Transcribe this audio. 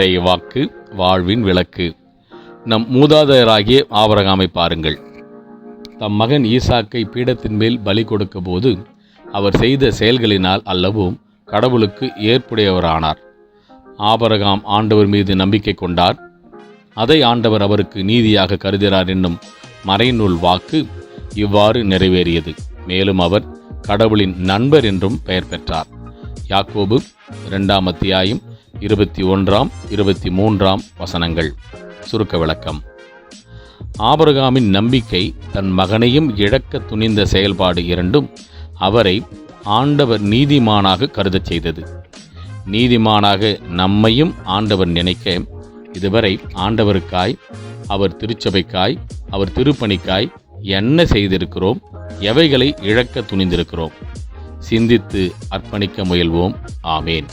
வாக்கு வாழ்வின் விளக்கு. நம் மூதாதையராகிய ஆபிரகாமை பாருங்கள். தம் மகன் ஈசாக்கை பீடத்தின் மேல் பலி கொடுக்க போது அவர் செய்த செயல்களினால் அல்லவோ கடவுளுக்கு ஏற்புடையவரானார். ஆபிரகாம் ஆண்டவர் மீது நம்பிக்கை கொண்டார், அதை ஆண்டவர் அவருக்கு நீதியாக கருதினார் என்னும் மறைநூல் வாக்கு இவ்வாறு நிறைவேறியது. மேலும் அவர் கடவுளின் நண்பர் என்றும் பெயர் பெற்றார். யாக்கோபு 2 அத்தியாயம் 21, 23 வசனங்கள். சுருக்க விளக்கம். ஆபிரகாமின் நம்பிக்கை தன் மகனையும் இழக்க துணிந்த செயல்பாடு இரண்டும் அவரை ஆண்டவர் நீதிமானாக கருதச் செய்தது. நீதிமானாக நம்மையும் ஆண்டவர் நினைக்க இதுவரை ஆண்டவருக்காய், அவர் திருச்சபைக்காய், அவர் திருப்பணிக்காய் என்ன செய்திருக்கிறோம், எவைகளை இழக்க துணிந்திருக்கிறோம்? சிந்தித்து அர்ப்பணிக்க முயல்வோம். ஆமேன்.